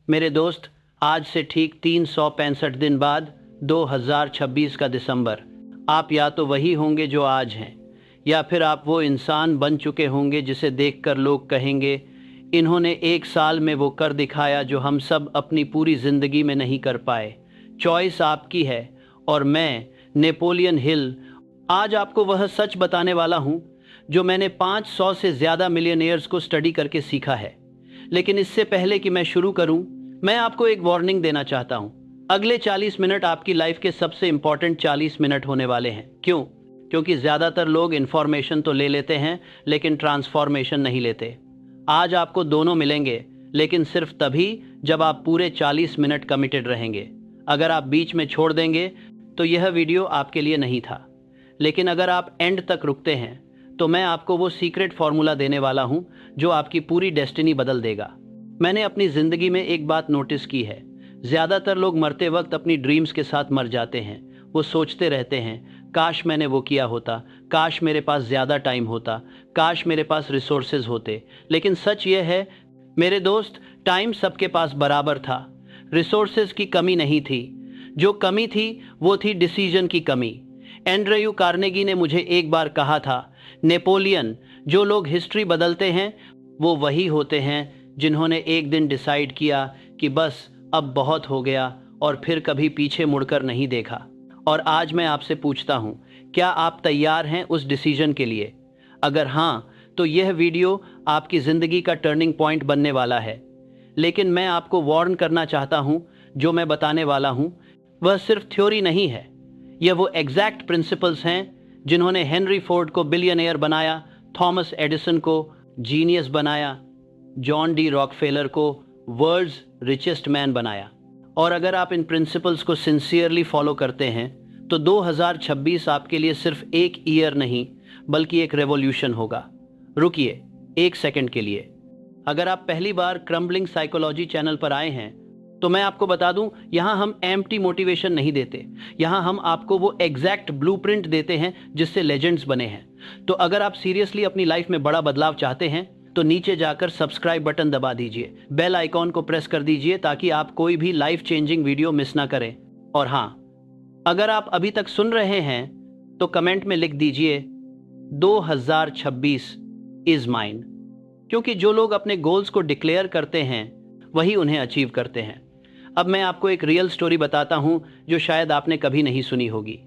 मेरे दोस्त, आज से ठीक 365 दिन बाद 2026 का दिसंबर, आप या तो वही होंगे जो आज हैं, या फिर आप वो इंसान बन चुके होंगे जिसे देखकर लोग कहेंगे, इन्होंने एक साल में वो कर दिखाया जो हम सब अपनी पूरी ज़िंदगी में नहीं कर पाए। चॉइस आपकी है। और मैं, नेपोलियन हिल, आज आपको वह सच बताने वाला हूँ जो मैंने 500 से ज़्यादा मिलियनेयर्स को स्टडी करके सीखा है। लेकिन इससे पहले कि मैं शुरू करूं, मैं आपको एक वार्निंग देना चाहता हूं। अगले 40 मिनट आपकी लाइफ के सबसे इंपॉर्टेंट 40 मिनट होने वाले हैं। क्यों? क्योंकि ज़्यादातर लोग इन्फॉर्मेशन तो ले लेते हैं लेकिन ट्रांसफॉर्मेशन नहीं लेते। आज आपको दोनों मिलेंगे, लेकिन सिर्फ तभी जब आप पूरे 40 मिनट कमिटेड रहेंगे। अगर आप बीच में छोड़ देंगे तो यह वीडियो आपके लिए नहीं था। लेकिन अगर आप एंड तक रुकते हैं तो मैं आपको वो सीक्रेट फार्मूला देने वाला हूं जो आपकी पूरी डेस्टिनी बदल देगा। मैंने अपनी ज़िंदगी में एक बात नोटिस की है, ज़्यादातर लोग मरते वक्त अपनी ड्रीम्स के साथ मर जाते हैं। वो सोचते रहते हैं, काश मैंने वो किया होता, काश मेरे पास ज़्यादा टाइम होता, काश मेरे पास रिसोर्सेज होते। लेकिन सच ये है मेरे दोस्त, टाइम सबके पास बराबर था। रिसोर्सेज की कमी नहीं थी। जो कमी थी वो थी डिसीजन की कमी। एंड्रयू कार्नेगी ने मुझे एक बार कहा था, नेपोलियन, जो लोग हिस्ट्री बदलते हैं वो वही होते हैं जिन्होंने एक दिन डिसाइड किया कि बस अब बहुत हो गया और फिर कभी पीछे मुड़कर नहीं देखा। और आज मैं आपसे पूछता हूँ, क्या आप तैयार हैं उस डिसीजन के लिए? अगर हाँ, तो यह वीडियो आपकी ज़िंदगी का टर्निंग पॉइंट बनने वाला है। लेकिन मैं आपको वार्न करना चाहता हूँ, जो मैं बताने वाला हूँ वह सिर्फ थ्योरी नहीं है। यह वो एग्जैक्ट प्रिंसिपल्स हैं जिन्होंने हेनरी फोर्ड को बिलियनेयर बनाया, थॉमस एडिसन को जीनियस बनाया, जॉन डी रॉकफेलर को वर्ल्ड्स रिचेस्ट मैन बनाया। और अगर आप इन प्रिंसिपल्स को सिंसियरली फॉलो करते हैं तो 2026 आपके लिए सिर्फ एक ईयर नहीं बल्कि एक रेवोल्यूशन होगा। रुकिए एक सेकंड के लिए। अगर आप पहली बार क्रम्बलिंग साइकोलॉजी चैनल पर आए हैं तो मैं आपको बता दूं, यहाँ हम एम्प्टी मोटिवेशन नहीं देते। यहाँ हम आपको वो एग्जैक्ट ब्लूप्रिंट देते हैं जिससे लेजेंड्स बने हैं। तो अगर आप सीरियसली अपनी लाइफ में बड़ा बदलाव चाहते हैं तो नीचे जाकर सब्सक्राइब बटन दबा दीजिए, बेल आइकॉन को प्रेस कर दीजिए ताकि आप कोई भी लाइफ चेंजिंग वीडियो मिस ना करें। और हाँ, अगर आप अभी तक सुन रहे हैं तो कमेंट में लिख दीजिए 2026 इज माइन। क्योंकि जो लोग अपने गोल्स को डिक्लेयर करते हैं वही उन्हें अचीव करते हैं। अब मैं आपको एक रियल स्टोरी बताता हूँ जो शायद आपने कभी नहीं सुनी होगी।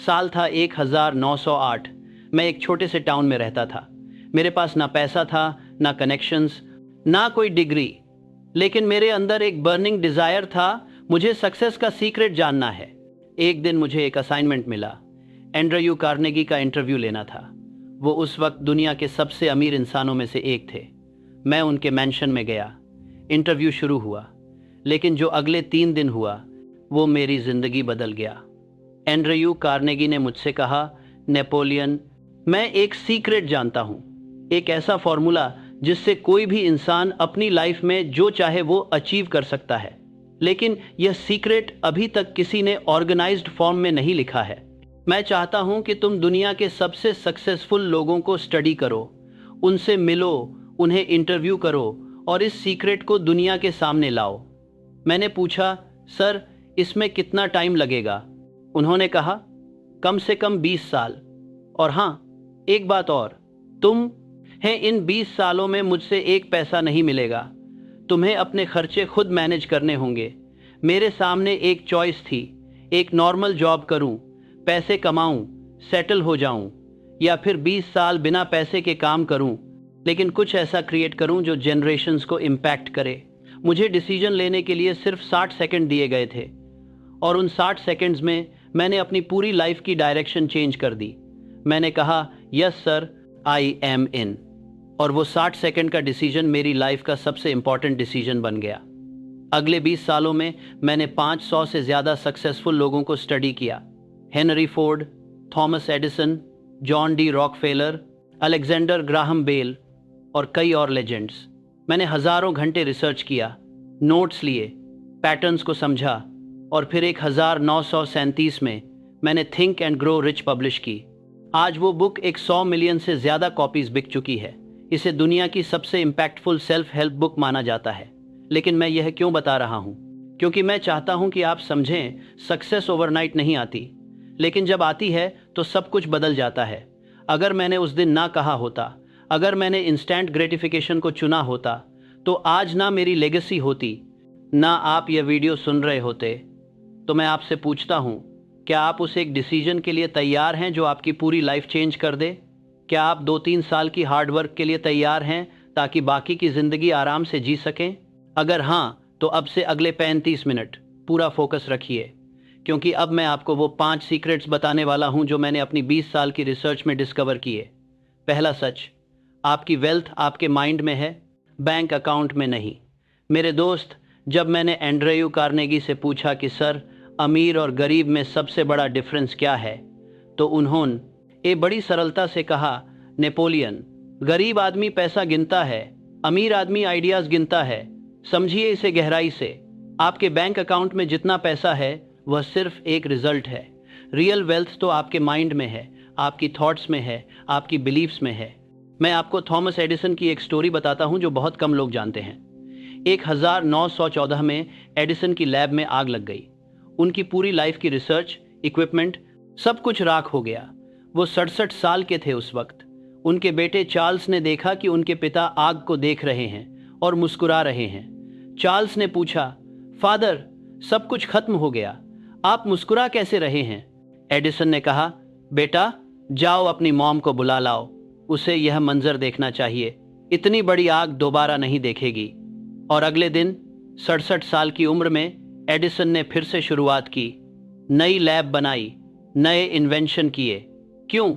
साल था 1908। मैं एक छोटे से टाउन में रहता था। मेरे पास ना पैसा था, ना कनेक्शंस, ना कोई डिग्री, लेकिन मेरे अंदर एक बर्निंग डिज़ायर था। मुझे सक्सेस का सीक्रेट जानना है। एक दिन मुझे एक असाइनमेंट मिला। एंड्रयू कार्नेगी का इंटरव्यू लेना था। वो उस वक्त दुनिया के सबसे अमीर इंसानों में से एक थे। मैं उनके मैंशन में गया। इंटरव्यू शुरू हुआ, लेकिन जो अगले 3 दिन हुआ वो मेरी ज़िंदगी बदल गया। एंड्रयू कार्नेगी ने मुझसे कहा, नेपोलियन, मैं एक सीक्रेट जानता हूँ, एक ऐसा फॉर्मूला जिससे कोई भी इंसान अपनी लाइफ में जो चाहे वो अचीव कर सकता है। लेकिन यह सीक्रेट अभी तक किसी ने ऑर्गेनाइज्ड फॉर्म में नहीं लिखा है। मैं चाहता हूं कि तुम दुनिया के सबसे सक्सेसफुल लोगों को स्टडी करो, उनसे मिलो, उन्हें इंटरव्यू करो और इस सीक्रेट को दुनिया के सामने लाओ। मैंने पूछा, सर इसमें कितना टाइम लगेगा? उन्होंने कहा, कम से कम 20 साल। और हाँ, एक बात और, तुम हैं इन 20 सालों में मुझसे एक पैसा नहीं मिलेगा। तुम्हें अपने खर्चे खुद मैनेज करने होंगे। मेरे सामने एक चॉइस थी, एक नॉर्मल जॉब करूं, पैसे कमाऊं, सेटल हो जाऊं, या फिर 20 साल बिना पैसे के काम करूं, लेकिन कुछ ऐसा क्रिएट करूं जो जनरेशन्स को इम्पैक्ट करे। मुझे डिसीजन लेने के लिए सिर्फ 60 सेकंड दिए गए थे और उन 60 सेकंड्स में मैंने अपनी पूरी लाइफ की डायरेक्शन चेंज कर दी। मैंने कहा, यस सर, आई एम इन। और वो 60 सेकंड का डिसीजन मेरी लाइफ का सबसे इंपॉर्टेंट डिसीजन बन गया। अगले 20 सालों में मैंने 500 से ज़्यादा सक्सेसफुल लोगों को स्टडी किया। Henry Ford, Thomas Edison, John D Rockefeller, Alexander Graham Bell और कई और लेजेंड्स। मैंने हज़ारों घंटे रिसर्च किया, नोट्स लिए, पैटर्न्स को समझा और फिर 1937 में मैंने think and grow rich publish की। आज वो बुक 100 मिलियन से ज़्यादा कॉपीज़ बिक चुकी है। इसे दुनिया की सबसे इम्पैक्टफुल सेल्फ हेल्प बुक माना जाता है। लेकिन मैं यह क्यों बता रहा हूँ? क्योंकि मैं चाहता हूँ कि आप समझें, सक्सेस ओवरनाइट नहीं आती, लेकिन जब आती है तो सब कुछ बदल जाता है। अगर मैंने उस दिन ना कहा होता, अगर मैंने इंस्टेंट ग्रेटिफिकेशन को चुना होता, तो आज ना मेरी लेगेसी होती, ना आप यह वीडियो सुन रहे होते। तो मैं आपसे पूछता हूँ, क्या आप उस एक डिसीजन के लिए तैयार हैं जो आपकी पूरी लाइफ चेंज कर दे? क्या आप 2-3 साल की हार्डवर्क के लिए तैयार हैं ताकि बाकी की ज़िंदगी आराम से जी सकें? अगर हाँ, तो अब से अगले 35 मिनट पूरा फोकस रखिए, क्योंकि अब मैं आपको वो 5 सीक्रेट्स बताने वाला हूँ जो मैंने अपनी 20 साल की रिसर्च में डिस्कवर किए। पहला सच, आपकी वेल्थ आपके माइंड में है, बैंक अकाउंट में नहीं। मेरे दोस्त, जब मैंने एंड्रयू कार्नेगी से पूछा कि सर, अमीर और गरीब में सबसे बड़ा डिफरेंस क्या है, तो उन्होंने बड़ी सरलता से कहा, नेपोलियन, गरीब आदमी पैसा गिनता है, अमीर आदमी आइडियाज़ गिनता है। समझिए इसे गहराई से। आपके बैंक अकाउंट में जितना पैसा है वह सिर्फ एक रिजल्ट है। रियल वेल्थ तो आपके माइंड में है, आपकी थॉट्स में है, आपकी बिलीव्स में है। मैं आपको थॉमस एडिसन की एक स्टोरी बताता हूं जो बहुत कम लोग जानते हैं। 1914 में एडिसन की लैब में आग लग गई। उनकी पूरी लाइफ की रिसर्च, इक्विपमेंट, सब कुछ राख हो गया। वो 67 साल के थे उस वक्त। उनके बेटे चार्ल्स ने देखा कि उनके पिता आग को देख रहे हैं और मुस्कुरा रहे हैं। चार्ल्स ने पूछा, फादर, सब कुछ खत्म हो गया, आप मुस्कुरा कैसे रहे हैं? एडिसन ने कहा, बेटा, जाओ अपनी मॉम को बुला लाओ, उसे यह मंजर देखना चाहिए। इतनी बड़ी आग दोबारा नहीं देखेगी। और अगले दिन 67 साल की उम्र में एडिसन ने फिर से शुरुआत की, नई लैब बनाई, नए इन्वेंशन किए। क्यों?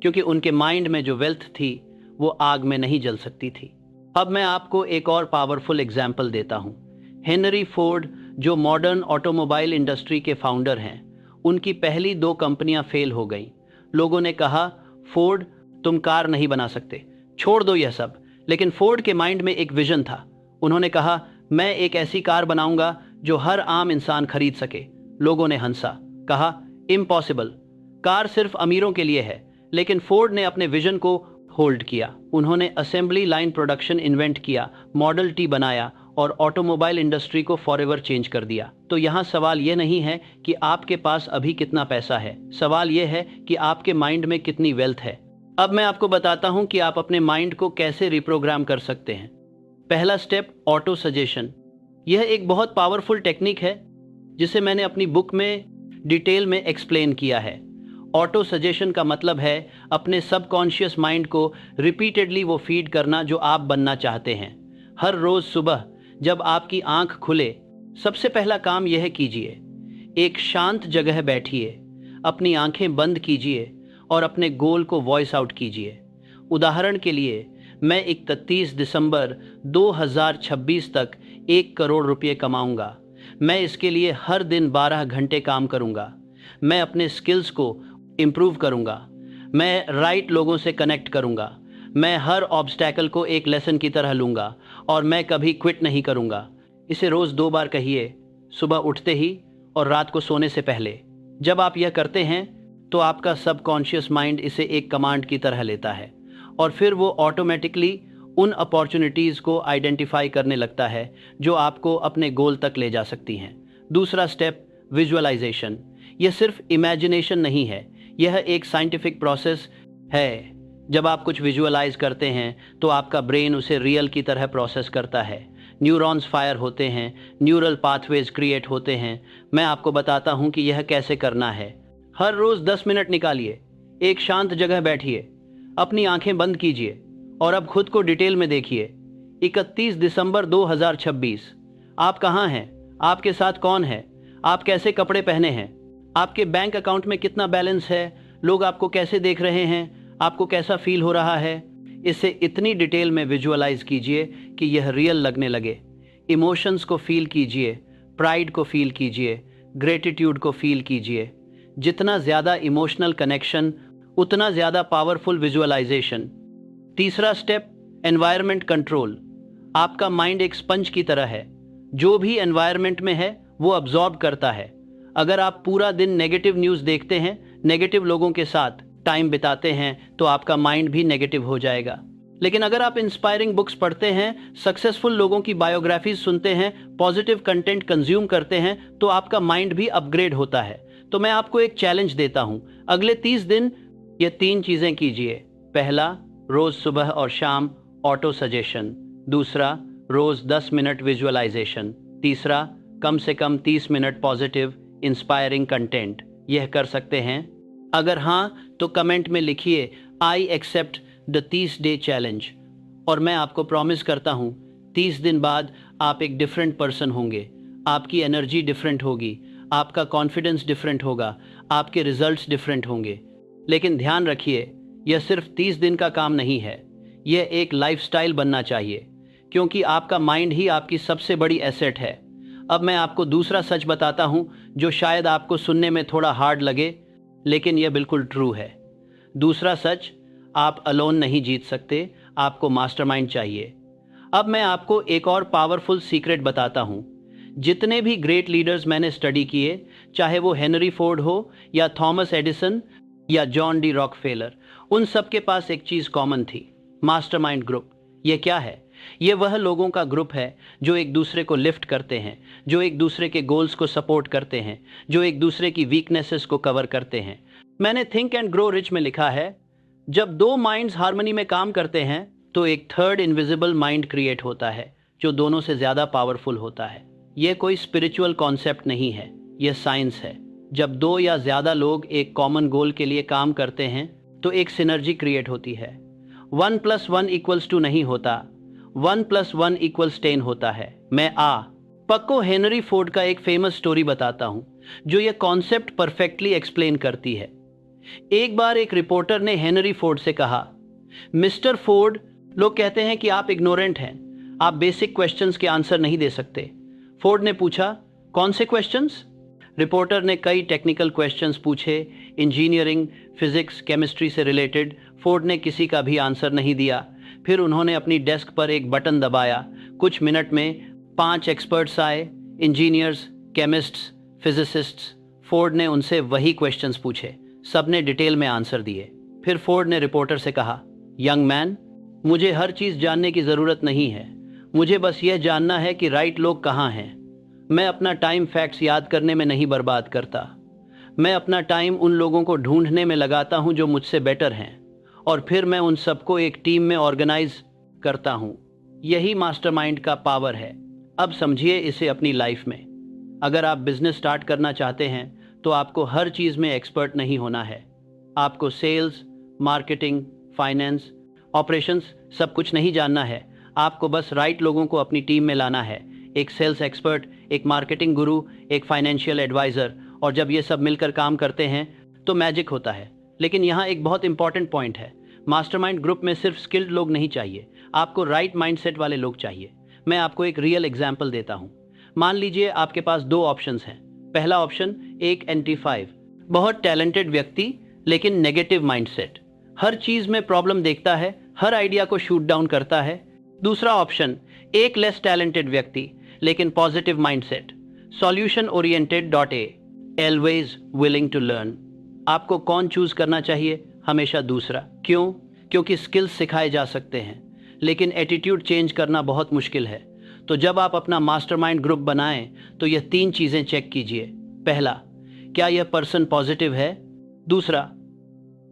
क्योंकि उनके माइंड में जो वेल्थ थी वो आग में नहीं जल सकती थी। अब मैं आपको एक और पावरफुल एग्जाम्पल देता हूँ। हेनरी फोर्ड, जो मॉडर्न ऑटोमोबाइल इंडस्ट्री के फाउंडर हैं, उनकी पहली 2 कंपनियां फेल हो गईं। लोगों ने कहा, फोर्ड, तुम कार नहीं बना सकते, छोड़ दो यह सब। लेकिन फोर्ड के माइंड में एक विजन था। उन्होंने कहा, मैं एक ऐसी कार बनाऊंगा जो हर आम इंसान खरीद सके। लोगों ने हंसा, कहा, इम्पॉसिबल, कार सिर्फ अमीरों के लिए है। लेकिन फोर्ड ने अपने विजन को होल्ड किया। उन्होंने असेंबली लाइन प्रोडक्शन इन्वेंट किया, मॉडल टी बनाया और ऑटोमोबाइल इंडस्ट्री को फॉरएवर चेंज कर दिया। तो यहाँ सवाल ये नहीं है कि आपके पास अभी कितना पैसा है, सवाल ये है कि आपके माइंड में कितनी वेल्थ है। अब मैं आपको बताता हूँ कि आप अपने माइंड को कैसे रिप्रोग्राम कर सकते हैं। पहला स्टेप, ऑटो सजेशन। यह एक बहुत पावरफुल टेक्निक है जिसे मैंने अपनी बुक में डिटेल में एक्सप्लेन किया है। ऑटो सजेशन का मतलब है अपने सबकॉन्शियस माइंड को रिपीटेडली वो फीड करना जो आप बनना चाहते हैं। हर रोज़ सुबह जब आपकी आंख खुले, सबसे पहला काम यह कीजिए, एक शांत जगह बैठिए, अपनी आंखें बंद कीजिए और अपने गोल को वॉइस आउट कीजिए। उदाहरण के लिए, मैं 31 दिसंबर 2026 तक 1 करोड़ रुपये कमाऊंगा। मैं इसके लिए हर दिन 12 घंटे काम करूंगा। मैं अपने स्किल्स को इम्प्रूव करूंगा। मैं राइट लोगों से कनेक्ट करूंगा। मैं हर ऑब्स्टैकल को एक लेसन की तरह लूंगा और मैं कभी क्विट नहीं करूंगा। इसे रोज़ 2 बार कहिए, सुबह उठते ही और रात को सोने से पहले। जब आप यह करते हैं तो आपका सबकॉन्शियस माइंड इसे एक कमांड की तरह लेता है और फिर वो ऑटोमेटिकली उन अपॉर्चुनिटीज़ को आइडेंटिफाई करने लगता है जो आपको अपने गोल तक ले जा सकती हैं। दूसरा स्टेप, विजुअलाइजेशन। यह सिर्फ इमेजिनेशन नहीं है, यह एक साइंटिफिक प्रोसेस है। जब आप कुछ विजुअलाइज करते हैं तो आपका ब्रेन उसे रियल की तरह प्रोसेस करता है। न्यूरॉन्स फायर होते हैं, न्यूरल पाथवेज क्रिएट होते हैं। मैं आपको बताता हूं कि यह कैसे करना है। हर रोज़ 10 मिनट निकालिए, एक शांत जगह बैठिए, अपनी आंखें बंद कीजिए और अब खुद को डिटेल में देखिए। 31 दिसंबर 2026, आप कहाँ हैं? आपके साथ कौन है? आप कैसे कपड़े पहने हैं? आपके बैंक अकाउंट में कितना बैलेंस है? लोग आपको कैसे देख रहे हैं? आपको कैसा फील हो रहा है? इसे इतनी डिटेल में विजुअलाइज कीजिए कि यह रियल लगने लगे। इमोशंस को फील कीजिए, प्राइड को फील कीजिए, ग्रेटिट्यूड को फील कीजिए। जितना ज़्यादा इमोशनल कनेक्शन, उतना ज़्यादा पावरफुल विजुअलाइजेशन। तीसरा स्टेप, एनवायरनमेंट कंट्रोल। आपका माइंड एक स्पंज की तरह है, जो भी एनवायरनमेंट में है वो अब्जॉर्ब करता है। अगर आप पूरा दिन नेगेटिव न्यूज़ देखते हैं, नेगेटिव लोगों के साथ टाइम बिताते हैं, तो आपका माइंड भी नेगेटिव हो जाएगा। लेकिन अगर आप इंस्पायरिंग बुक्स पढ़ते हैं, सक्सेसफुल लोगों की बायोग्राफीज सुनते हैं, पॉजिटिव कंटेंट कंज्यूम करते हैं, तो आपका माइंड भी अपग्रेड होता है। तो मैं आपको एक चैलेंज देता हूं, अगले 30 दिन ये 3 चीजें कीजिए। पहला, रोज सुबह और शाम ऑटो सजेशन। दूसरा, रोज 10 मिनट विजुअलाइजेशन। तीसरा, कम से कम 30 मिनट पॉजिटिव इंस्पायरिंग कंटेंट। यह कर सकते हैं? अगर हाँ, तो कमेंट में लिखिए I accept the 30 day challenge. और मैं आपको प्रॉमिस करता हूँ 30 दिन बाद आप एक डिफरेंट पर्सन होंगे। आपकी एनर्जी डिफरेंट होगी, आपका कॉन्फिडेंस डिफरेंट होगा, आपके रिजल्ट्स डिफरेंट होंगे। लेकिन ध्यान रखिए, यह सिर्फ 30 दिन का काम नहीं है, यह एक लाइफस्टाइल बनना चाहिए, क्योंकि आपका माइंड ही आपकी सबसे बड़ी एसेट है। अब मैं आपको दूसरा सच बताता हूँ, जो शायद आपको सुनने में थोड़ा हार्ड लगे, लेकिन यह बिल्कुल ट्रू है। दूसरा सच, आप अलोन नहीं जीत सकते, आपको मास्टरमाइंड चाहिए। अब मैं आपको एक और पावरफुल सीक्रेट बताता हूँ। जितने भी ग्रेट लीडर्स मैंने स्टडी किए, चाहे वो हेनरी फोर्ड हो या थॉमस एडिसन या जॉन डी रॉकफेलर, उन सब के पास एक चीज़ कॉमन थी, मास्टरमाइंड ग्रुप। ये क्या है? ये वह लोगों का ग्रुप है जो एक दूसरे को लिफ्ट करते हैं, जो एक दूसरे के गोल्स को सपोर्ट करते हैं, जो एक दूसरे की वीकनेसेस को कवर करते हैं। मैंने थिंक एंड ग्रो रिच में लिखा है, जब 2 माइंड्स हार्मनी में काम करते हैं तो एक थर्ड इनविजिबल माइंड क्रिएट होता है, जो दोनों से ज़्यादा पावरफुल होता है। यह कोई स्पिरिचुअल कॉन्सेप्ट नहीं है, यह साइंस है। जब 2 या ज़्यादा लोग एक कॉमन गोल के लिए काम करते हैं तो एक सिनर्जी क्रिएट होती है। 1 + 1 = 2 नहीं होता, 1 + 1 = 10 होता है। मैं पक्को हेनरी फोर्ड का एक फेमस स्टोरी बताता हूँ जो यह कॉन्सेप्ट परफेक्टली एक्सप्लेन करती है। एक बार एक रिपोर्टर ने हेनरी फोर्ड से कहा, मिस्टर फोर्ड, लोग कहते हैं कि आप इग्नोरेंट हैं, आप बेसिक क्वेश्चंस के आंसर नहीं दे सकते। फोर्ड ने पूछा, कौन से क्वेश्चंस? रिपोर्टर ने कई टेक्निकल क्वेश्चंस पूछे, इंजीनियरिंग, फिजिक्स, केमिस्ट्री से रिलेटेड। फोर्ड ने किसी का भी आंसर नहीं दिया। फिर उन्होंने अपनी डेस्क पर एक बटन दबाया। कुछ मिनट में 5 एक्सपर्ट्स आए, इंजीनियर्स, केमिस्ट्स, फिजिसिस्ट्स। फोर्ड ने उनसे वही क्वेश्चंस पूछे, सबने डिटेल में आंसर दिए। फिर फोर्ड ने रिपोर्टर से कहा, यंग मैन, मुझे हर चीज़ जानने की ज़रूरत नहीं है, मुझे बस यह जानना है कि राइट लोग कहाँ हैं। मैं अपना टाइम फैक्ट्स याद करने में नहीं बर्बाद करता, मैं अपना टाइम उन लोगों को ढूंढने में लगाता हूं जो मुझसे बेटर हैं, और फिर मैं उन सबको एक टीम में ऑर्गेनाइज करता हूं। यही मास्टरमाइंड का पावर है। अब समझिए इसे अपनी लाइफ में। अगर आप बिजनेस स्टार्ट करना चाहते हैं तो आपको हर चीज़ में एक्सपर्ट नहीं होना है। आपको सेल्स, मार्केटिंग, फाइनेंस, ऑपरेशंस सब कुछ नहीं जानना है। आपको बस राइट लोगों को अपनी टीम में लाना है, एक सेल्स एक्सपर्ट, एक मार्केटिंग गुरु, एक फाइनेंशियल एडवाइज़र। और जब ये सब मिलकर काम करते हैं तो मैजिक होता है। लेकिन यहाँ एक बहुत इंपॉर्टेंट पॉइंट है, मास्टरमाइंड ग्रुप में सिर्फ स्किल्ड लोग नहीं चाहिए, आपको राइट माइंडसेट वाले लोग चाहिए। मैं आपको एक रियल एग्जाम्पल देता हूँ। मान लीजिए आपके पास 2 ऑप्शंस हैं। पहला ऑप्शन, एक NT5, बहुत टैलेंटेड व्यक्ति लेकिन नेगेटिव माइंडसेट, हर चीज़ में प्रॉब्लम देखता है, हर आइडिया को शूट डाउन करता है। दूसरा ऑप्शन, एक लेस टैलेंटेड व्यक्ति लेकिन positive mindset, solution oriented .A, always willing to learn. आपको कौन चूज करना चाहिए? हमेशा दूसरा। क्यों? क्योंकि स्किल्स सिखाए जा सकते हैं लेकिन एटीट्यूड चेंज करना बहुत मुश्किल है। तो जब आप अपना मास्टरमाइंड ग्रुप बनाएं तो यह 3 चीजें चेक कीजिए। पहला, क्या यह पर्सन पॉजिटिव है? दूसरा,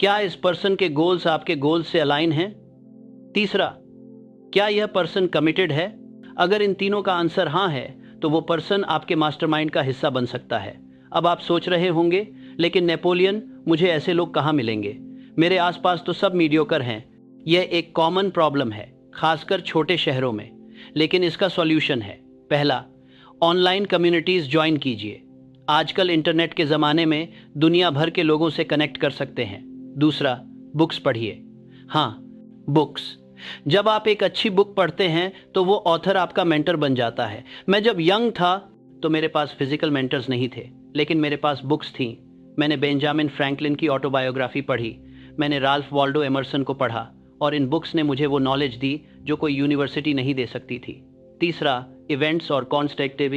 क्या इस पर्सन के गोल्स आपके गोल्स से अलाइन हैं? तीसरा, क्या यह पर्सन कमिटेड है? अगर इन तीनों का आंसर हाँ है तो वो पर्सन आपके मास्टरमाइंड का हिस्सा बन सकता है। अब आप सोच रहे होंगे, लेकिन नेपोलियन, मुझे ऐसे लोग कहाँ मिलेंगे? मेरे आसपास तो सब मीडियोकर हैं। यह एक कॉमन प्रॉब्लम है, खासकर छोटे शहरों में। लेकिन इसका सॉल्यूशन है। पहला, ऑनलाइन कम्युनिटीज़ ज्वाइन कीजिए। आजकल इंटरनेट के ज़माने में दुनिया भर के लोगों से कनेक्ट कर सकते हैं। दूसरा, बुक्स पढ़िए। हाँ, बुक्स। जब आप एक अच्छी बुक पढ़ते हैं तो वो ऑथर आपका मेंटर बन जाता है। मैं जब यंग था तो मेरे पास फिजिकल मेंटर्स नहीं थे, लेकिन मेरे पास बुक्स थीं। मैंने बेंजामिन फ्रैंकलिन की ऑटोबायोग्राफी पढ़ी, मैंने राल्फ वॉल्डो एमर्सन को पढ़ा, और इन बुक्स ने मुझे वो नॉलेज दी जो कोई यूनिवर्सिटी नहीं दे सकती थी। तीसरा, इवेंट्स और कॉन्स्ट्रक्टिव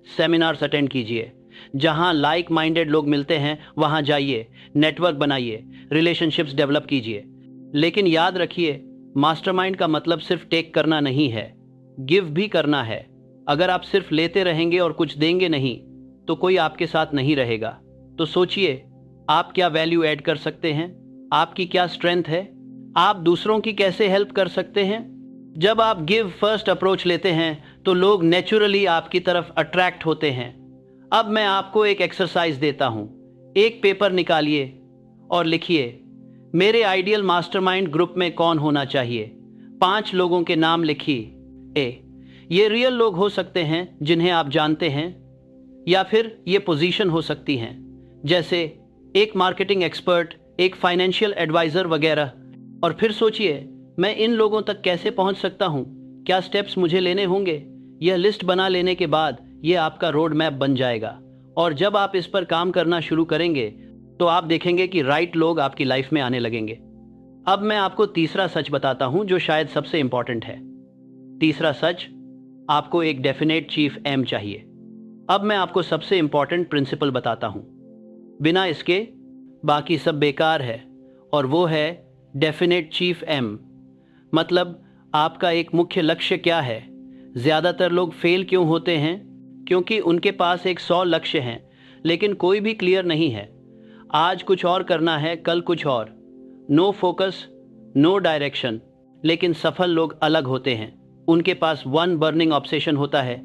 सेमिनार्स अटेंड कीजिए। जहां लाइक माइंडेड लोग मिलते हैं वहां जाइए, नेटवर्क बनाइए, रिलेशनशिप्स डेवलप कीजिए। लेकिन याद रखिए, मास्टरमाइंड का मतलब सिर्फ टेक करना नहीं है, गिव भी करना है। अगर आप सिर्फ लेते रहेंगे और कुछ देंगे नहीं तो कोई आपके साथ नहीं रहेगा। तो सोचिए, आप क्या वैल्यू ऐड कर सकते हैं, आपकी क्या स्ट्रेंथ है, आप दूसरों की कैसे हेल्प कर सकते हैं। जब आप गिव फर्स्ट अप्रोच लेते हैं तो लोग नेचुरली आपकी तरफ अट्रैक्ट होते हैं। अब मैं आपको एक एक्सरसाइज देता हूं। एक पेपर निकालिए और लिखिए, मेरे आइडियल मास्टरमाइंड ग्रुप में कौन होना चाहिए। 5 लोगों के नाम लिखिए। ये रियल लोग हो सकते हैं जिन्हें आप जानते हैं, या फिर ये पोजीशन हो सकती हैं, जैसे एक मार्केटिंग एक्सपर्ट, एक फाइनेंशियल एडवाइजर वगैरह। और फिर सोचिए, मैं इन लोगों तक कैसे पहुंच सकता हूं, क्या स्टेप्स मुझे लेने होंगे। यह लिस्ट बना लेने के बाद यह आपका रोड मैप बन जाएगा। और जब आप इस पर काम करना शुरू करेंगे तो आप देखेंगे कि राइट लोग आपकी लाइफ में आने लगेंगे। अब मैं आपको तीसरा सच बताता हूं जो शायद सबसे इंपॉर्टेंट है। तीसरा सच, आपको एक डेफिनेट चीफ एम चाहिए। अब मैं आपको सबसे इंपॉर्टेंट प्रिंसिपल बताता हूं, बिना इसके बाकी सब बेकार है, और वो है डेफिनेट चीफ एम। मतलब आपका एक मुख्य लक्ष्य क्या है। ज़्यादातर लोग फेल क्यों होते हैं? क्योंकि उनके पास एक 100 लक्ष्य हैं लेकिन कोई भी क्लियर नहीं है। आज कुछ और करना है, कल कुछ और। No focus, no direction. लेकिन सफल लोग अलग होते हैं। उनके पास वन बर्निंग ऑब्सेशन होता है।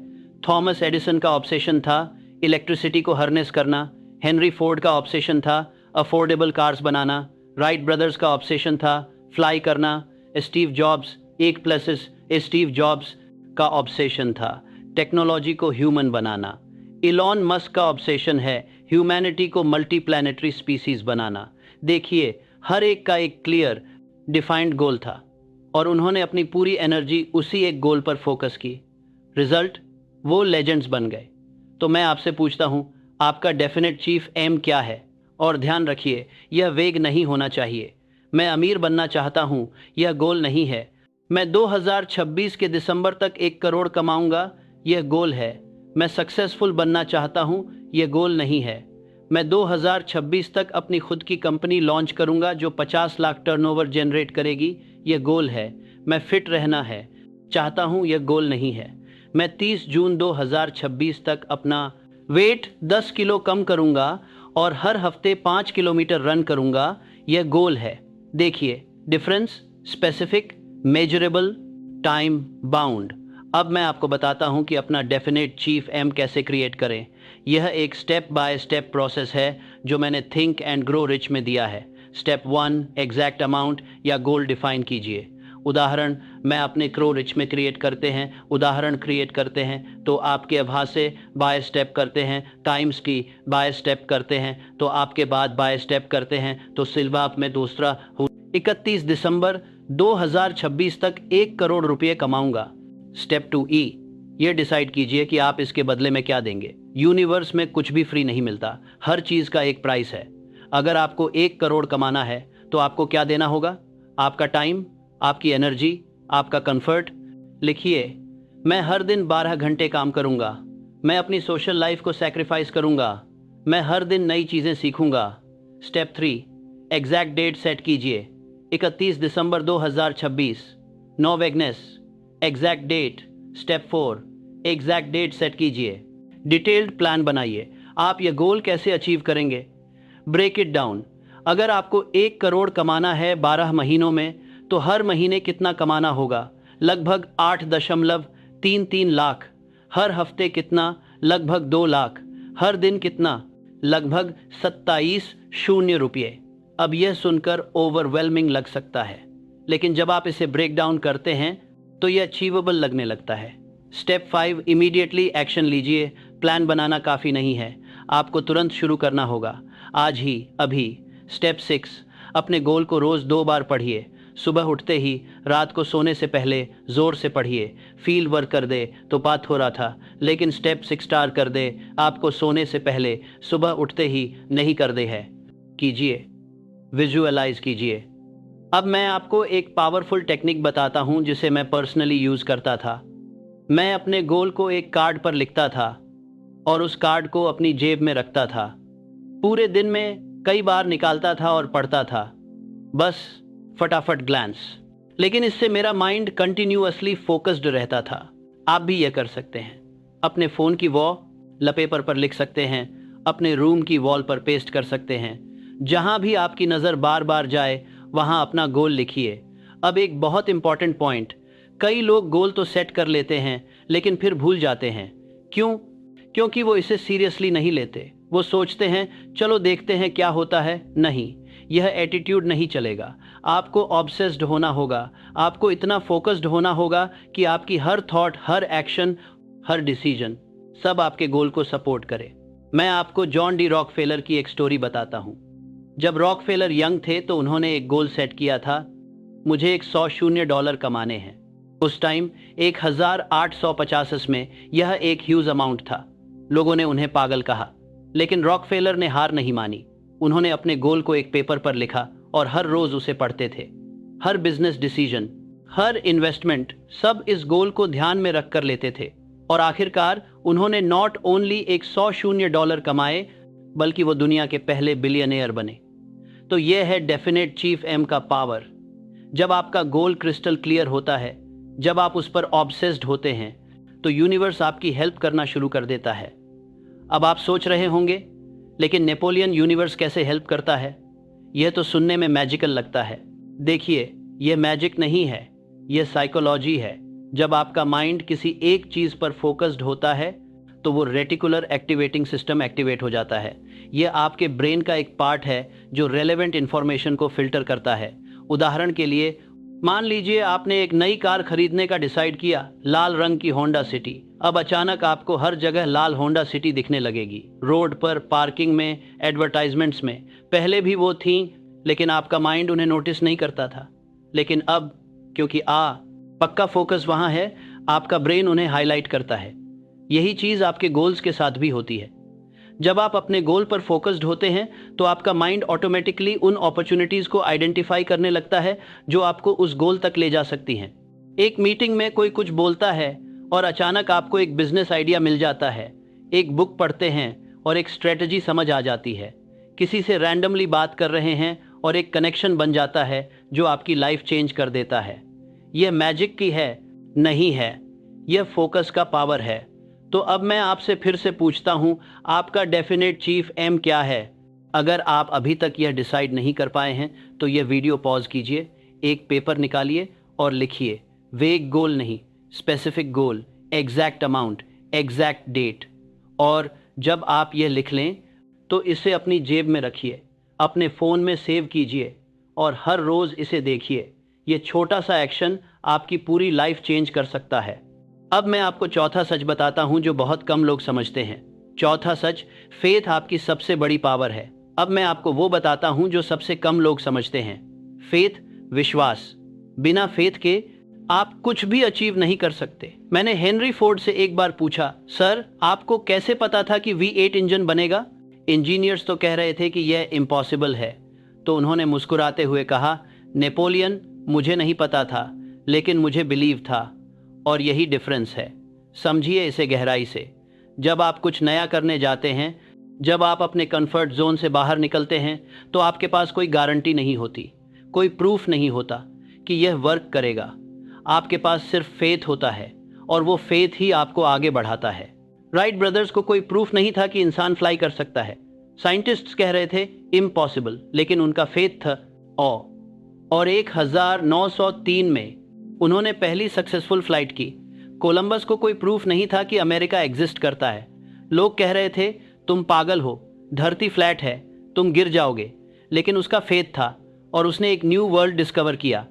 थॉमस एडिसन का ऑब्सेशन था इलेक्ट्रिसिटी को हार्नेस करना। हेनरी फोर्ड का ऑब्सेशन था अफोर्डेबल कार्स बनाना। राइट ब्रदर्स का ऑब्सेशन था फ्लाई करना। स्टीव जॉब्स, एक प्लस स्टीव जॉब्स का ऑब्सेशन था टेक्नोलॉजी को ह्यूमन बनाना। इलॉन मस्क का ऑब्सेशन है ह्यूमैनिटी को मल्टी प्लैनेटरी स्पीसीज बनाना। देखिए, हर एक का एक क्लियर डिफाइंड गोल था और उन्होंने अपनी पूरी एनर्जी उसी एक गोल पर फोकस की। रिजल्ट, वो लेजेंड्स बन गए। तो मैं आपसे पूछता हूँ, आपका डेफिनेट चीफ एम क्या है? और ध्यान रखिए, यह वेग नहीं होना चाहिए। मैं अमीर बनना चाहता हूँ, यह गोल नहीं है। मैं 2026 के दिसंबर तक 1 करोड़ कमाऊंगा, यह गोल है। मैं सक्सेसफुल बनना चाहता हूँ, यह गोल नहीं है। मैं 2026 तक अपनी खुद की कंपनी लॉन्च करूंगा जो 50 लाख टर्नओवर जनरेट करेगी, यह गोल है। मैं फिट रहना है चाहता हूँ, यह गोल नहीं है। मैं 30 जून 2026 तक अपना वेट 10 किलो कम करूंगा और हर हफ्ते 5 किलोमीटर रन करूंगा, यह गोल है। देखिए difference, specific, measurable, time bound. अब मैं आपको बताता हूं कि अपना डेफिनेट चीफ एम कैसे क्रिएट करें। यह एक स्टेप बाय स्टेप प्रोसेस है जो मैंने थिंक एंड ग्रो रिच में दिया है। स्टेप 1, एग्जैक्ट अमाउंट या गोल डिफाइन कीजिए। उदाहरण मैं अपने क्रो रिच में क्रिएट करते हैं, उदाहरण क्रिएट करते हैं तो आपके आभास से बाय स्टेप करते हैं, टाइम्स की बाय स्टेप करते हैं तो आपके बाद बाय स्टेप करते हैं तो सिल्वा आप में दूसरा। 31 दिसंबर 2026 तक 1 करोड़ रुपए कमाऊंगा। स्टेप 2E, ये डिसाइड कीजिए कि आप इसके बदले में क्या देंगे। यूनिवर्स में कुछ भी फ्री नहीं मिलता, हर चीज़ का एक प्राइस है। अगर आपको 1 करोड़ कमाना है तो आपको क्या देना होगा? आपका टाइम, आपकी एनर्जी, आपका कंफर्ट। लिखिए, मैं हर दिन 12 घंटे काम करूंगा। मैं अपनी सोशल लाइफ को सैक्रिफाइस करूंगा। मैं हर दिन नई चीज़ें सीखूंगा। स्टेप 3, एग्जैक्ट डेट सेट कीजिए। 31 दिसंबर 2026, नो वेगनेस, exact date. Step 4, exact date set कीजिए। डिटेल्ड प्लान बनाइए। आप ये गोल कैसे अचीव करेंगे? Break it down. अगर आपको 1 करोड़ कमाना है 12 महीनों में तो हर महीने कितना कमाना होगा? लगभग 8.33 लाख। हर हफ्ते कितना? लगभग 2 लाख। हर दिन कितना? लगभग 27 रुपये। अब यह सुनकर ओवरवेलमिंग लग सकता है, लेकिन जब आप इसे ब्रेक डाउन करते हैं तो यह अचीवेबल लगने लगता है। स्टेप 5, इमीडिएटली एक्शन लीजिए। प्लान बनाना काफ़ी नहीं है, आपको तुरंत शुरू करना होगा, आज ही, अभी। स्टेप 6, अपने गोल को रोज़ 2 बार पढ़िए। सुबह उठते ही, रात को सोने से पहले ज़ोर से पढ़िए। फील्ड वर्क कर दे तो बात हो रहा था, लेकिन स्टेप 6 स्टार कर दे, आपको सोने से पहले, सुबह उठते ही नहीं कर दे है। कीजिए, विजुअलाइज कीजिए। अब मैं आपको एक पावरफुल टेक्निक बताता हूं जिसे मैं पर्सनली यूज़ करता था। मैं अपने गोल को एक कार्ड पर लिखता था और उस कार्ड को अपनी जेब में रखता था। पूरे दिन में कई बार निकालता था और पढ़ता था, बस फटाफट ग्लैंस। लेकिन इससे मेरा माइंड कंटिन्यूअसली फोकस्ड रहता था। आप भी यह कर सकते हैं। अपने फ़ोन की वॉलपेपर पर लिख सकते हैं, अपने रूम की वॉल पर पेस्ट कर सकते हैं। जहां भी आपकी नज़र बार बार जाए वहां अपना गोल लिखिए। अब एक बहुत इंपॉर्टेंट पॉइंट, कई लोग गोल तो सेट कर लेते हैं लेकिन फिर भूल जाते हैं। क्यों? क्योंकि वो इसे सीरियसली नहीं लेते। वो सोचते हैं चलो देखते हैं क्या होता है। नहीं, यह एटीट्यूड नहीं चलेगा। आपको ऑब्सेस्ड होना होगा। आपको इतना फोकस्ड होना होगा कि आपकी हर थॉट, हर एक्शन, हर डिसीजन सब आपके गोल को सपोर्ट करे। मैं आपको जॉन डी रॉकफेलर की एक स्टोरी बताता हूँ। जब रॉकफेलर यंग थे तो उन्होंने एक गोल सेट किया था, मुझे एक $100 कमाने हैं। उस टाइम 1850 में यह एक ह्यूज अमाउंट था। लोगों ने उन्हें पागल कहा, लेकिन रॉकफेलर ने हार नहीं मानी। उन्होंने अपने गोल को एक पेपर पर लिखा और हर रोज उसे पढ़ते थे। हर बिजनेस डिसीजन, हर इन्वेस्टमेंट, सब इस गोल को ध्यान में रखकर लेते थे। और आखिरकार उन्होंने नॉट ओनली एक $100 कमाए, बल्कि वो दुनिया के पहले बिलियनियर बने। तो यह है डेफिनेट चीफ एम का पावर। जब आपका गोल क्रिस्टल क्लियर होता है, जब आप उस पर ऑब्सेस्ड होते हैं, तो यूनिवर्स आपकी हेल्प करना शुरू कर देता है। अब आप सोच रहे होंगे, लेकिन नेपोलियन यूनिवर्स कैसे हेल्प करता है? यह तो सुनने में मैजिकल लगता है। देखिए, यह मैजिक नहीं है, यह साइकोलॉजी है। जब आपका माइंड किसी एक चीज़ पर फोकस्ड होता है तो वो रेटिकुलर एक्टिवेटिंग सिस्टम एक्टिवेट हो जाता है। यह आपके ब्रेन का एक पार्ट है जो रेलेवेंट इंफॉर्मेशन को फिल्टर करता है। उदाहरण के लिए, मान लीजिए आपने एक नई कार खरीदने का डिसाइड किया, लाल रंग की होंडा सिटी। अब अचानक आपको हर जगह लाल होंडा सिटी दिखने लगेगी, रोड पर, पार्किंग में, एडवर्टाइजमेंट्स में। पहले भी वो थीं, लेकिन आपका माइंड उन्हें नोटिस नहीं करता था। लेकिन अब, क्योंकि पक्का फोकस वहाँ है, आपका ब्रेन उन्हें हाईलाइट करता है। यही चीज़ आपके गोल्स के साथ भी होती है। जब आप अपने गोल पर फोकस्ड होते हैं तो आपका माइंड ऑटोमेटिकली उन अपॉर्चुनिटीज़ को आइडेंटिफाई करने लगता है जो आपको उस गोल तक ले जा सकती हैं। एक मीटिंग में कोई कुछ बोलता है और अचानक आपको एक बिजनेस आइडिया मिल जाता है। एक बुक पढ़ते हैं और एक स्ट्रेटजी समझ आ जाती है। किसी से रैंडमली बात कर रहे हैं और एक कनेक्शन बन जाता है जो आपकी लाइफ चेंज कर देता है। यह मैजिक की है? नहीं है, यह फोकस का पावर है। तो अब मैं आपसे फिर से पूछता हूं, आपका डेफिनेट चीफ एम क्या है? अगर आप अभी तक यह डिसाइड नहीं कर पाए हैं तो यह वीडियो पॉज कीजिए, एक पेपर निकालिए और लिखिए। वेग गोल नहीं, specific goal, exact amount, exact date. और जब आप यह लिख लें तो इसे अपनी जेब में रखिए, अपने फ़ोन में सेव कीजिए और हर रोज़ इसे देखिए। ये छोटा सा एक्शन आपकी पूरी लाइफ चेंज कर सकता है। अब मैं आपको चौथा सच बताता हूं जो बहुत कम लोग समझते हैं। चौथा सच, फेथ आपकी सबसे बड़ी पावर है। अब मैं आपको वो बताता हूं जो सबसे कम लोग समझते हैं। फेथ, विश्वास। बिना फेथ के आप कुछ भी अचीव नहीं कर सकते। मैंने हेनरी फोर्ड से एक बार पूछा, सर आपको कैसे पता था कि V8 इंजन बनेगा? इंजीनियर्स तो कह रहे थे कि यह इम्पॉसिबल है। तो उन्होंने मुस्कुराते हुए कहा, नेपोलियन, मुझे नहीं पता था, लेकिन मुझे बिलीव था। और यही डिफरेंस है। समझिए इसे गहराई से। जब आप कुछ नया करने जाते हैं, जब आप अपने कंफर्ट जोन से बाहर निकलते हैं, तो आपके पास कोई गारंटी नहीं होती, कोई प्रूफ नहीं होता कि यह वर्क करेगा। आपके पास सिर्फ फेथ होता है और वो फेथ ही आपको आगे बढ़ाता है। राइट ब्रदर्स को कोई प्रूफ नहीं था कि इंसान फ्लाई कर सकता है। साइंटिस्ट्स कह रहे थे इम्पॉसिबल, लेकिन उनका फेथ था ऑ। और 1903 में उन्होंने पहली सक्सेसफुल फ्लाइट की। कोलंबस को कोई प्रूफ नहीं था कि अमेरिका एग्जिस्ट करता है। लोग कह रहे थे तुम पागल हो, धरती फ्लैट है, तुम गिर जाओगे। लेकिन उसका फेथ था और उसने एक न्यू वर्ल्ड डिस्कवर किया।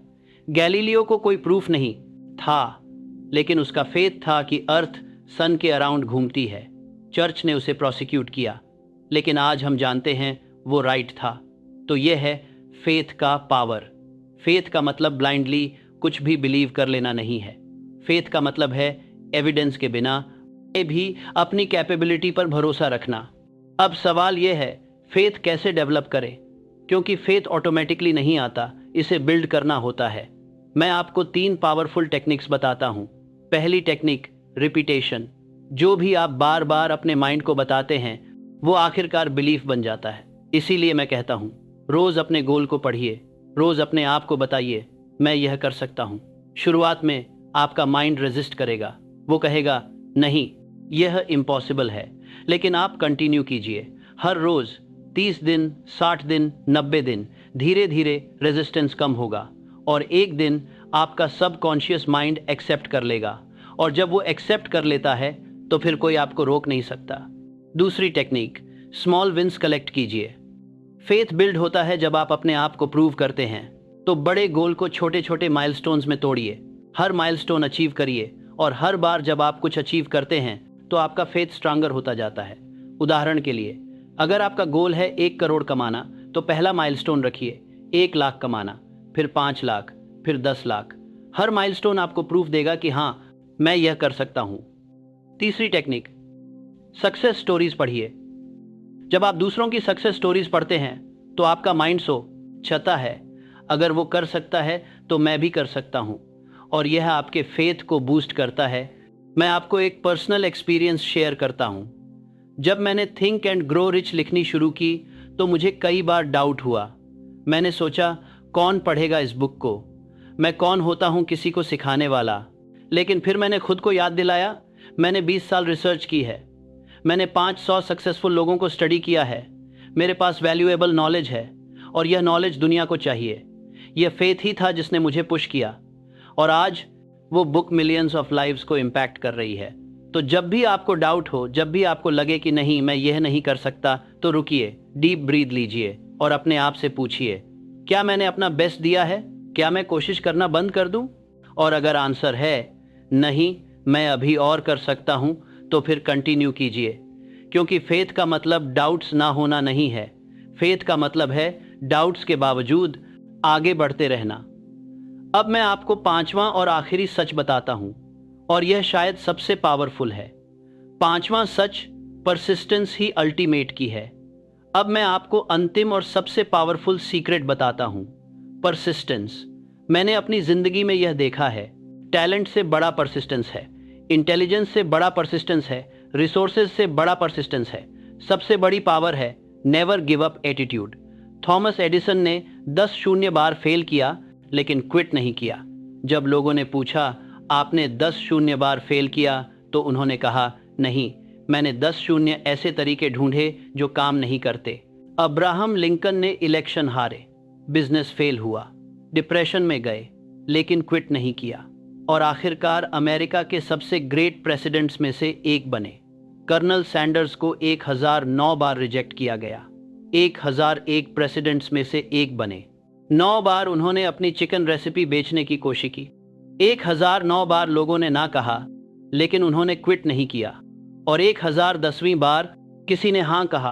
गैलीलियो को कोई प्रूफ नहीं था, लेकिन उसका फेथ था कि अर्थ सन के अराउंड घूमती है। चर्च ने उसे प्रोसिक्यूट किया, लेकिन आज हम जानते हैं वो राइट था। तो यह है फेथ का पावर। फेथ का मतलब ब्लाइंडली कुछ भी बिलीव कर लेना नहीं है। फेथ का मतलब है एविडेंस के बिना भी अपनी कैपेबिलिटी पर भरोसा रखना। अब सवाल यह है, फेथ कैसे डेवलप करें? क्योंकि फेथ ऑटोमेटिकली नहीं आता, इसे बिल्ड करना होता है। मैं आपको 3 पावरफुल टेक्निक्स बताता हूँ। पहली टेक्निक, रिपीटेशन। जो भी आप बार बार अपने माइंड को बताते हैं वो आखिरकार बिलीफ बन जाता है। इसीलिए मैं कहता हूँ, रोज़ अपने गोल को पढ़िए, रोज़ अपने आप को बताइए, मैं यह कर सकता हूँ। शुरुआत में आपका माइंड रेजिस्ट करेगा, वो कहेगा नहीं यह इम्पॉसिबल है, लेकिन आप कंटिन्यू कीजिए। हर रोज़ 30 दिन, 60 दिन, 90 दिन, धीरे धीरे रेजिस्टेंस कम होगा और एक दिन आपका सबकॉन्शियस माइंड एक्सेप्ट कर लेगा, और जब वो एक्सेप्ट कर लेता है तो फिर कोई आपको रोक नहीं सकता। दूसरी टेक्निक, स्मॉल विंस कलेक्ट कीजिए। फेथ बिल्ड होता है जब आप अपने आप को प्रूव करते हैं, तो बड़े गोल को छोटे छोटे माइलस्टोन्स में तोड़िए। हर माइलस्टोन अचीव करिए, और हर बार जब आप कुछ अचीव करते हैं तो आपका फेथ स्ट्रांगर होता जाता है। उदाहरण के लिए, अगर आपका गोल है 1 करोड़ कमाना, तो पहला माइलस्टोन रखिए 1 लाख कमाना, फिर 5 लाख, फिर 10 लाख। हर माइलस्टोन आपको प्रूफ देगा कि हाँ मैं यह कर सकता हूँ। तीसरी टेक्निक, सक्सेस स्टोरीज पढ़िए। जब आप दूसरों की सक्सेस स्टोरीज पढ़ते हैं तो आपका माइंड छता है, अगर वो कर सकता है तो मैं भी कर सकता हूँ, और यह आपके फेथ को बूस्ट करता है। मैं आपको एक पर्सनल एक्सपीरियंस शेयर करता हूँ। जब मैंने थिंक एंड ग्रो रिच लिखनी शुरू की तो मुझे कई बार डाउट हुआ। मैंने सोचा कौन पढ़ेगा इस बुक को, मैं कौन होता हूँ किसी को सिखाने वाला। लेकिन फिर मैंने खुद को याद दिलाया, मैंने 20 साल रिसर्च की है, मैंने 500 सक्सेसफुल लोगों को स्टडी किया है, मेरे पास वैल्यूएबल नॉलेज है, और यह नॉलेज दुनिया को चाहिए। यह फेथ ही था जिसने मुझे पुश किया, और आज वो बुक मिलियंस ऑफ लाइव्स को इम्पैक्ट कर रही है। तो जब भी आपको डाउट हो, जब भी आपको लगे कि नहीं मैं यह नहीं कर सकता, तो रुकिए, डीप ब्रीथ लीजिए और अपने आप से पूछिए, क्या मैंने अपना बेस्ट दिया है? क्या मैं कोशिश करना बंद कर दूं? और अगर आंसर है नहीं, मैं अभी और कर सकता हूं, तो फिर कंटिन्यू कीजिए। क्योंकि फेथ का मतलब डाउट्स ना होना नहीं है, फेथ का मतलब है डाउट्स के बावजूद आगे बढ़ते रहना। अब मैं आपको 5वां और आखिरी सच बताता हूं, और यह शायद सबसे पावरफुल है। 5वां सच परसिस्टेंस ही अल्टीमेट की है। अब मैं आपको अंतिम और सबसे पावरफुल सीक्रेट बताता हूं, परसिस्टेंस। मैंने अपनी जिंदगी में यह देखा है, टैलेंट से बड़ा परसिस्टेंस है, इंटेलिजेंस से बड़ा परसिस्टेंस है, रिसोर्सेज से बड़ा परसिस्टेंस है, सबसे बड़ी पावर है never give up attitude. Thomas Edison ने 10 शून्य बार फेल किया, लेकिन क्विट नहीं किया। जब लोगों ने पूछा आपने 10 शून्य बार फेल किया, तो उन्होंने कहा नहीं, मैंने 10 शून्य ऐसे तरीके ढूंढे जो काम नहीं करते। अब्राहम लिंकन ने इलेक्शन हारे, बिजनेस फेल हुआ, डिप्रेशन में गए, लेकिन क्विट नहीं किया, और आखिरकार अमेरिका के सबसे ग्रेट प्रेसिडेंट्स में से एक बने। कर्नल सैंडर्स को 1009 बार रिजेक्ट किया गया, 1001 प्रेसिडेंट्स में से एक बने। 9 बार उन्होंने अपनी चिकन रेसिपी बेचने की कोशिश की, 1009 बार लोगों ने ना कहा, लेकिन उन्होंने क्विट नहीं किया, और 1010वीं बार किसी ने हाँ कहा।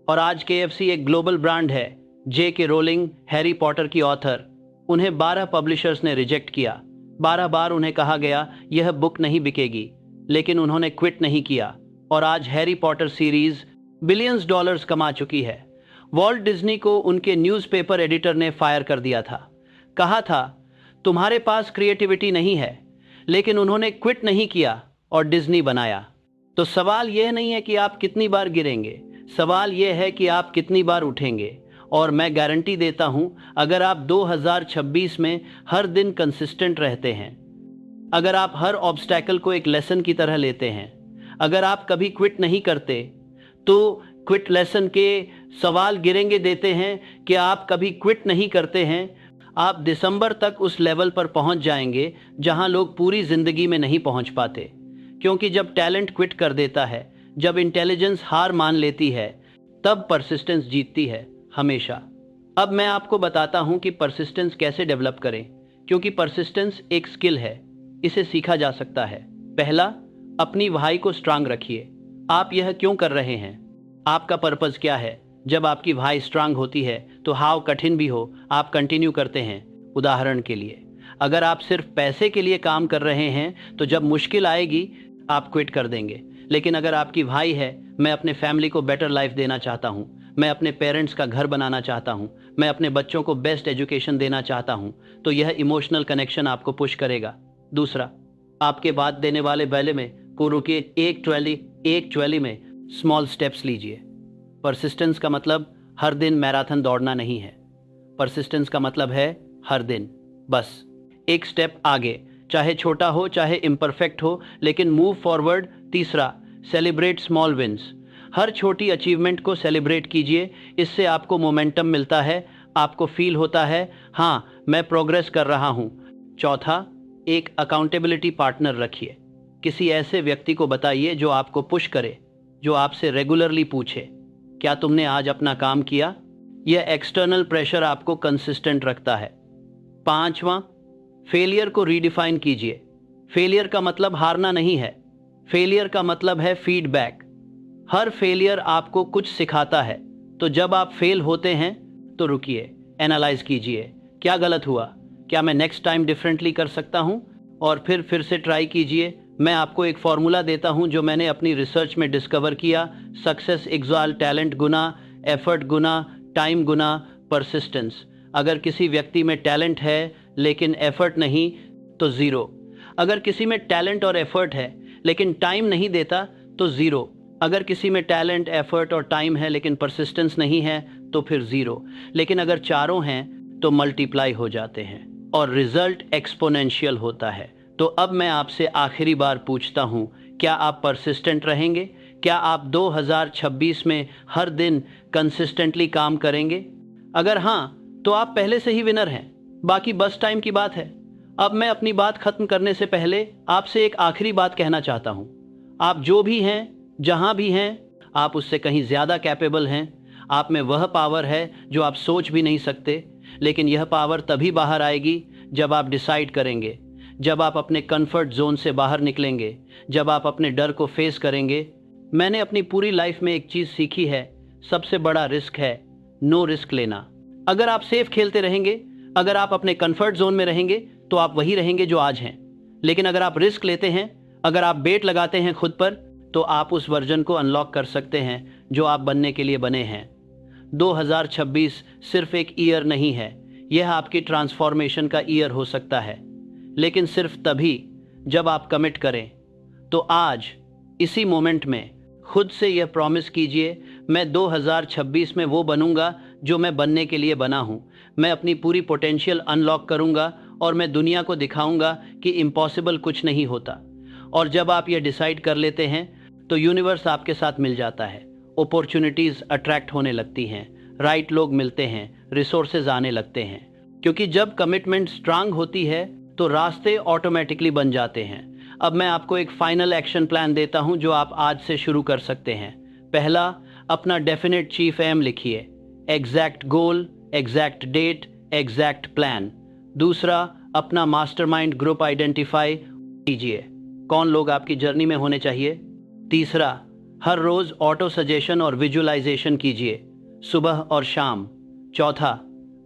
और आज KFC एक ग्लोबल ब्रांड है। J.K. रोलिंग, हैरी पॉटर की ऑथर, उन्हें 12 पब्लिशर्स ने रिजेक्ट किया। 12 बार उन्हें कहा गया यह बुक नहीं बिकेगी, लेकिन उन्होंने क्विट नहीं किया, और आज Harry Potter series billions dollars कमा चुकी है। वॉल्ट डिज्नी को उनके न्यूज़पेपर एडिटर ने फायर कर दिया था, कहा था तुम्हारे पास क्रिएटिविटी नहीं है, लेकिन उन्होंने क्विट नहीं किया और डिज्नी बनाया। तो सवाल यह नहीं है कि आप कितनी बार गिरेंगे, सवाल यह है कि आप कितनी बार उठेंगे। और मैं गारंटी देता हूं, अगर आप 2026 में हर दिन कंसिस्टेंट रहते हैं, अगर आप हर ऑब्स्टैकल को एक लेसन की तरह लेते हैं, अगर आप कभी क्विट नहीं करते, तो क्विट लेसन के सवाल गिरेंगे देते हैं कि आप कभी क्विट नहीं करते हैं, आप दिसंबर तक उस लेवल पर पहुंच जाएंगे जहां लोग पूरी जिंदगी में नहीं पहुंच पाते। क्योंकि जब टैलेंट क्विट कर देता है, जब इंटेलिजेंस हार मान लेती है, तब परसिस्टेंस जीतती है हमेशा। अब मैं आपको बताता हूं कि परसिस्टेंस कैसे डेवलप करें, क्योंकि परसिस्टेंस एक स्किल है, इसे सीखा जा सकता है। पहला, अपनी व्हाई को स्ट्रांग रखिए। आप यह क्यों कर रहे हैं, आपका पर्पस क्या है? जब आपकी व्हाई स्ट्रांग होती है तो हाउ कठिन भी हो आप कंटिन्यू करते हैं। उदाहरण के लिए, अगर आप सिर्फ पैसे के लिए काम कर रहे हैं तो जब मुश्किल आएगी आप क्विट कर देंगे। लेकिन अगर आपकी व्हाई है, मैं अपने फैमिली को बेटर लाइफ देना चाहता हूँ, मैं अपने पेरेंट्स का घर बनाना चाहता हूँ, मैं अपने बच्चों को बेस्ट एजुकेशन देना चाहता हूँ, तो यह इमोशनल कनेक्शन आपको पुश करेगा। दूसरा, आपके बात देने वाले बैले में को रुकिए, एक ट्वेली में स्मॉल स्टेप्स लीजिए। परसिस्टेंस का मतलब हर दिन मैराथन दौड़ना नहीं है, परसिस्टेंस का मतलब है हर दिन बस एक स्टेप आगे, चाहे छोटा हो चाहे इम्परफेक्ट हो, लेकिन मूव फॉरवर्ड। तीसरा, सेलिब्रेट स्मॉल विंस। हर छोटी अचीवमेंट को सेलिब्रेट कीजिए, इससे आपको मोमेंटम मिलता है, आपको फील होता है हाँ मैं प्रोग्रेस कर रहा हूँ। चौथा, एक अकाउंटेबिलिटी पार्टनर रखिए। किसी ऐसे व्यक्ति को बताइए जो आपको पुश करे, जो आपसे रेगुलरली पूछे क्या तुमने आज अपना काम किया। यह एक्सटर्नल प्रेशर आपको कंसिस्टेंट रखता है। पांचवा, फेलियर को रीडिफाइन कीजिए। फेलियर का मतलब हारना नहीं है, फेलियर का मतलब है फीडबैक। हर फेलियर आपको कुछ सिखाता है, तो जब आप फेल होते हैं तो रुकिए, एनालाइज कीजिए क्या गलत हुआ, क्या मैं नेक्स्ट टाइम डिफरेंटली कर सकता हूं, और फिर से ट्राई कीजिए। मैं आपको एक फॉर्मूला देता हूं जो मैंने अपनी रिसर्च में डिस्कवर किया। सक्सेस इक्वल टैलेंट गुना एफर्ट गुना टाइम गुना परसिस्टेंस। अगर किसी व्यक्ति में टैलेंट है लेकिन एफर्ट नहीं तो ज़ीरो। अगर किसी में टैलेंट और एफर्ट है लेकिन टाइम नहीं देता तो ज़ीरो। अगर किसी में टैलेंट एफर्ट और टाइम है लेकिन परसिस्टेंस नहीं है तो फिर ज़ीरो। लेकिन अगर चारों हैं तो मल्टीप्लाई हो जाते हैं और रिजल्ट एक्सपोनेंशियल होता है। तो अब मैं आपसे आखिरी बार पूछता हूँ, क्या आप परसिस्टेंट रहेंगे? क्या आप 2026 में हर दिन कंसिस्टेंटली काम करेंगे? अगर हाँ तो आप पहले से ही विनर हैं, बाकी बस टाइम की बात है। अब मैं अपनी बात खत्म करने से पहले आपसे एक आखिरी बात कहना चाहता हूँ। आप जो भी हैं, जहाँ भी हैं, आप उससे कहीं ज़्यादा कैपेबल हैं। आप में वह पावर है जो आप सोच भी नहीं सकते, लेकिन यह पावर तभी बाहर आएगी जब आप डिसाइड करेंगे, जब आप अपने कंफर्ट जोन से बाहर निकलेंगे, जब आप अपने डर को फेस करेंगे। मैंने अपनी पूरी लाइफ में एक चीज़ सीखी है, सबसे बड़ा रिस्क है नो रिस्क लेना। अगर आप सेफ खेलते रहेंगे, अगर आप अपने कंफर्ट जोन में रहेंगे तो आप वही रहेंगे जो आज हैं। लेकिन अगर आप रिस्क लेते हैं, अगर आप बेट लगाते हैं खुद पर, तो आप उस वर्जन को अनलॉक कर सकते हैं जो आप बनने के लिए बने हैं। 2026 सिर्फ एक ईयर नहीं है, यह आपकी ट्रांसफॉर्मेशन का ईयर हो सकता है, लेकिन सिर्फ तभी जब आप कमिट करें। तो आज इसी मोमेंट में खुद से यह प्रॉमिस कीजिए, मैं 2026 में वो बनूंगा जो मैं बनने के लिए बना हूँ। मैं अपनी पूरी पोटेंशियल अनलॉक करूंगा और मैं दुनिया को दिखाऊंगा कि इम्पॉसिबल कुछ नहीं होता। और जब आप ये डिसाइड कर लेते हैं तो यूनिवर्स आपके साथ मिल जाता है, अपॉर्चुनिटीज़ अट्रैक्ट होने लगती हैं, राइट लोग मिलते हैं, रिसोर्सेज आने लगते हैं। क्योंकि जब कमिटमेंट स्ट्रांग होती है तो रास्ते ऑटोमेटिकली बन जाते हैं। अब मैं आपको एक फाइनल एक्शन प्लान देता हूं जो आप आज से शुरू कर सकते हैं। पहला, अपना डेफिनेट चीफ एम लिखिए, एग्जैक्ट गोल, एग्जैक्ट डेट, एग्जैक्ट प्लान। दूसरा, अपना मास्टरमाइंड ग्रुप आइडेंटिफाई कीजिए, कौन लोग आपकी जर्नी में होने चाहिए। तीसरा, हर रोज ऑटो सजेशन और विजुअलाइजेशन कीजिए, सुबह और शाम। चौथा,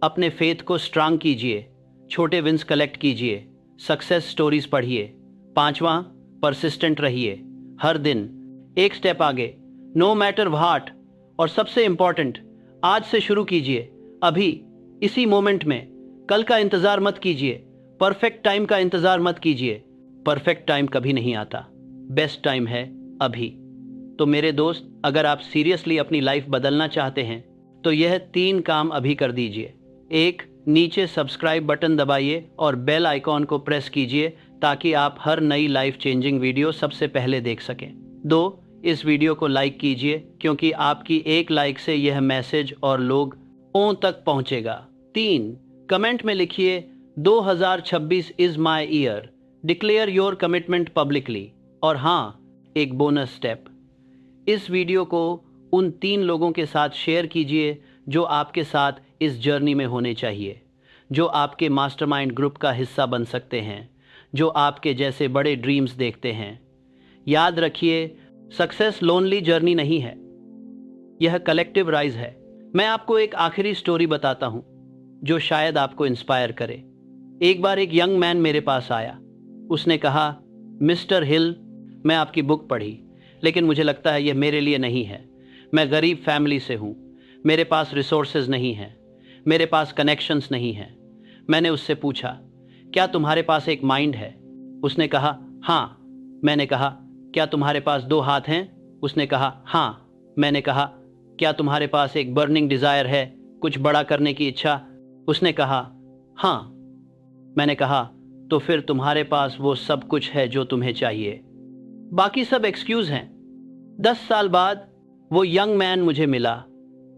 अपने फेथ को स्ट्रांग कीजिए, छोटे विंस कलेक्ट कीजिए, सक्सेस स्टोरीज पढ़िए। पांचवा, परसिस्टेंट रहिए, हर दिन एक स्टेप आगे, नो मैटर व्हाट। और सबसे इंपॉर्टेंट, आज से शुरू कीजिए, अभी इसी मोमेंट में। कल का इंतजार मत कीजिए, परफेक्ट टाइम का इंतजार मत कीजिए, परफेक्ट टाइम कभी नहीं आता, बेस्ट टाइम है अभी। तो मेरे दोस्त, अगर आप सीरियसली अपनी लाइफ बदलना चाहते हैं तो यह 3 काम अभी कर दीजिए। 1, नीचे सब्सक्राइब बटन दबाइए और बेल आइकॉन को प्रेस कीजिए ताकि आप हर नई लाइफ चेंजिंग वीडियो सबसे पहले देख सकें। 2, इस वीडियो को लाइक कीजिए क्योंकि आपकी एक लाइक से यह मैसेज और लोगों तक पहुंचेगा। 3, कमेंट में लिखिए 2026 is my year, declare your commitment publicly. और हाँ, एक बोनस स्टेप, इस वीडियो को उन 3 लोगों के साथ शेयर कीजिए जो आपके साथ इस जर्नी में होने चाहिए, जो आपके मास्टरमाइंड ग्रुप का हिस्सा बन सकते हैं, जो आपके जैसे बड़े ड्रीम्स देखते हैं। याद रखिए, सक्सेस लोनली जर्नी नहीं है, यह कलेक्टिव राइज है। मैं आपको एक आखिरी स्टोरी बताता हूँ जो शायद आपको इंस्पायर करे। एक बार एक यंग मैन मेरे पास आया, उसने कहा, मिस्टर हिल, मैं आपकी बुक पढ़ी लेकिन मुझे लगता है यह मेरे लिए नहीं है। मैं गरीब फैमिली से हूँ, मेरे पास रिसोर्सेज नहीं हैं, मेरे पास कनेक्शंस नहीं हैं। मैंने उससे पूछा, क्या तुम्हारे पास एक माइंड है? उसने कहा, हाँ। मैंने कहा, क्या तुम्हारे पास 2 हाथ हैं? उसने कहा, हाँ। मैंने कहा, क्या तुम्हारे पास एक बर्निंग डिज़ायर है, कुछ बड़ा करने की इच्छा? उसने कहा, हाँ। मैंने कहा, तो फिर तुम्हारे पास वो सब कुछ है जो तुम्हें चाहिए, बाकी सब एक्सक्यूज हैं। 10 साल बाद वो यंग मैन मुझे मिला।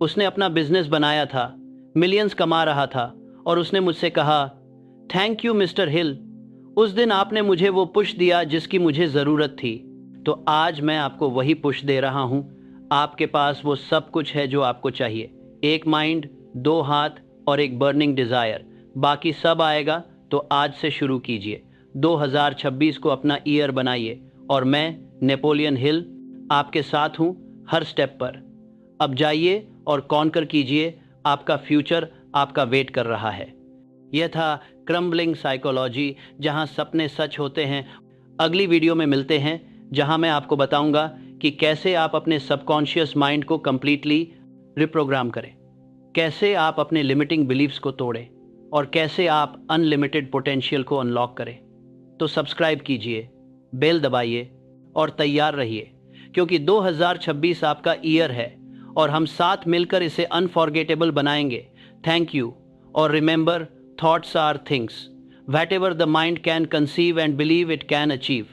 उसने अपना बिजनेस बनाया था, मिलियंस कमा रहा था, और उसने मुझसे कहा, थैंक यू मिस्टर हिल, उस दिन आपने मुझे वो पुश दिया जिसकी मुझे ज़रूरत थी। तो आज मैं आपको वही पुश दे रहा हूँ। आपके पास वो सब कुछ है जो आपको चाहिए, एक माइंड, 2 हाथ और एक बर्निंग डिज़ायर, बाकी सब आएगा। तो आज से शुरू कीजिए, 2026 को अपना ईयर बनाइए, और मैं नेपोलियन हिल आपके साथ हूँ हर स्टेप पर। अब जाइए और कॉन्कर कीजिए, आपका फ्यूचर आपका वेट कर रहा है। यह था क्रम्बलिंग साइकोलॉजी, जहां सपने सच होते हैं। अगली वीडियो में मिलते हैं, जहां मैं आपको बताऊंगा कि कैसे आप अपने सबकॉन्शियस माइंड को कंप्लीटली रिप्रोग्राम करें, कैसे आप अपने लिमिटिंग बिलीव्स को तोड़ें, और कैसे आप अनलिमिटेड पोटेंशियल को अनलॉक करें। तो सब्सक्राइब कीजिए, बेल दबाइए और तैयार रहिए, क्योंकि 2026 आपका ईयर है और हम साथ मिलकर इसे अनफॉरगेटेबल बनाएंगे। थैंक यू, और remember, thoughts are things, whatever the mind can conceive and believe it can achieve.